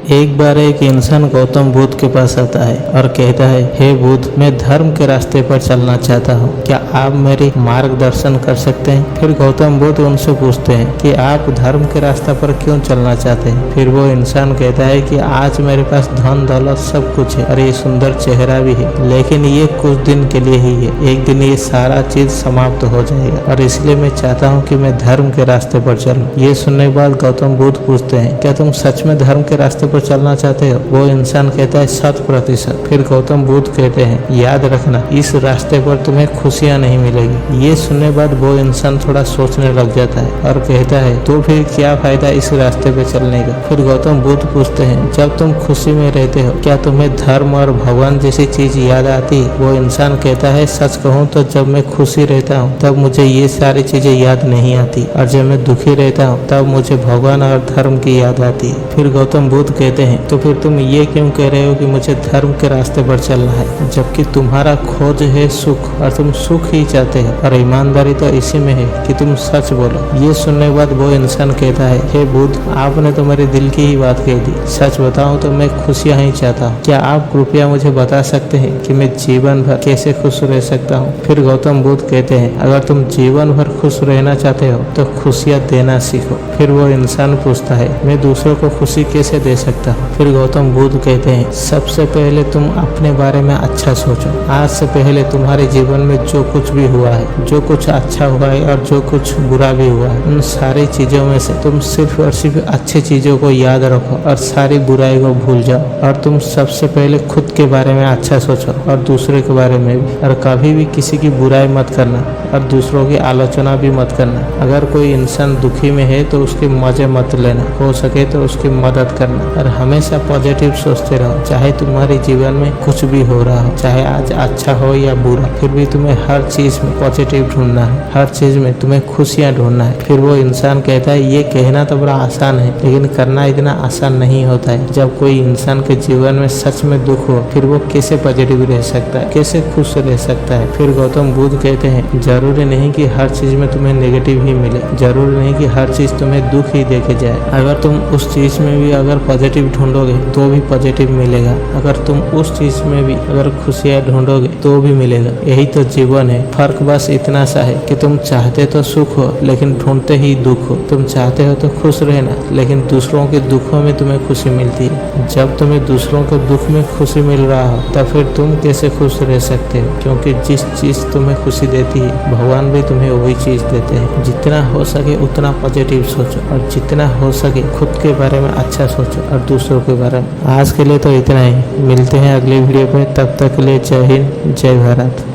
एक बार एक इंसान गौतम बुद्ध के पास आता है और कहता है, हे बुद्ध, मैं धर्म के रास्ते पर चलना चाहता हूँ, क्या आप मेरी मार्गदर्शन कर सकते हैं? फिर गौतम बुद्ध उनसे पूछते हैं कि आप धर्म के रास्ते पर क्यों चलना चाहते हैं? फिर वो इंसान कहता है कि आज मेरे पास धन दौलत सब कुछ है और ये सुंदर चेहरा भी है, लेकिन ये कुछ दिन के लिए ही है। एक दिन ये सारा चीज समाप्त हो जाएगा और इसलिए मैं चाहता हूँ कि मैं धर्म के रास्ते पर चलूं। ये सुनने के बाद गौतम बुद्ध पूछते हैं, क्या तुम सच में धर्म के रास्ते पर चलना चाहते हो? वो इंसान कहता है 100%। फिर गौतम बुद्ध कहते हैं, याद रखना, इस रास्ते पर तुम्हें खुशियाँ नहीं मिलेगी। ये सुनने बाद वो इंसान थोड़ा सोचने लग जाता है और कहता है, तो फिर क्या फायदा इस रास्ते पे चलने का? फिर गौतम बुद्ध पूछते हैं, जब तुम खुशी में रहते हो क्या तुम्हें धर्म और भगवान जैसी चीज याद आती है? वो इंसान कहता है, सच कहूँ तो जब मैं खुशी रहता हूँ तब मुझे ये सारी चीजें याद नहीं आती, और जब मैं दुखी रहता हूँ तब मुझे भगवान और धर्म की याद आती है। फिर गौतम बुद्ध कहते हैं, तो फिर तुम ये क्यों कह रहे हो कि मुझे धर्म के रास्ते पर चलना है, जबकि तुम्हारा खोज है सुख और तुम सुख ही चाहते हो, और ईमानदारी तो इसी में है कि तुम सच बोलो। ये सुनने के बाद वो इंसान कहता है, हे बुद्ध, आपने तो मेरे दिल की ही बात कह दी। सच बताऊं तो मैं खुशियां ही चाहता हूँ। क्या आप कृपया मुझे बता सकते हैं कि मैं जीवन भर कैसे खुश रह सकता हूँ? फिर गौतम बुद्ध कहते हैं, अगर तुम जीवन भर खुश रहना चाहते हो तो खुशियाँ देना सीखो। फिर वो इंसान पूछता है, मैं दूसरों को खुशी कैसे दे सकता हूँ? फिर गौतम बुद्ध कहते हैं, सबसे पहले तुम अपने बारे में अच्छा सोचो। आज से पहले तुम्हारे जीवन में जो कुछ भी हुआ है, जो कुछ अच्छा हुआ है और जो कुछ बुरा भी हुआ है, उन सारी चीजों में से तुम सिर्फ और सिर्फ अच्छी चीजों को याद रखो और सारी बुराई को भूल जाओ। और तुम सबसे पहले खुद के बारे में अच्छा सोचो और दूसरे के बारे में भी, और कभी भी किसी की बुराई मत करना और दूसरों की आलोचना भी मत करना। अगर कोई इंसान दुखी में है तो उसके मजे मत लेना, हो सके तो उसकी मदद करना, और हमेशा पॉजिटिव सोचते रहो। चाहे तुम्हारे जीवन में कुछ भी हो रहा हो, चाहे आज अच्छा हो या बुरा, फिर भी तुम्हें हर चीज में पॉजिटिव ढूंढना है, हर चीज में तुम्हें खुशियाँ ढूंढना है। फिर वो इंसान कहता है, ये कहना तो बड़ा आसान है लेकिन करना इतना आसान नहीं होता है। जब कोई इंसान के जीवन में सच में दुख हो, फिर वो कैसे पॉजिटिव रह सकता है, कैसे खुश रह सकता है? फिर गौतम बुद्ध कहते हैं, जरूरी नहीं कि हर चीज में तुम्हें नेगेटिव ही मिले, जरूरी नहीं कि हर चीज तुम्हें दुख ही देके जाए। अगर तुम उस चीज में भी अगर पॉजिटिव ढूंढोगे तो भी पॉजिटिव मिलेगा, अगर तुम उस चीज में भी अगर खुशियाँ ढूंढोगे तो भी मिलेगा। यही तो जीवन है। फर्क बस इतना सा है कि तुम चाहते तो सुख हो लेकिन ढूंढते ही दुख हो। तुम चाहते हो तो खुश रहना, लेकिन दूसरों के दुखों में तुम्हें खुशी मिलती है। जब तुम्हें दूसरों के दुख में खुशी मिल रहा हो तब फिर तुम कैसे खुश रह सकते हो? क्योंकि जिस चीज तुम्हें खुशी देती है भगवान भी तुम्हें वही चीज देते हैं। जितना हो सके उतना पॉजिटिव सोचो और जितना हो सके खुद के बारे में अच्छा सोचो और दूसरों के बारे में। आज के लिए तो इतना ही, मिलते हैं अगली वीडियो पे, तब तक के लिए जय हिंद, जय भारत।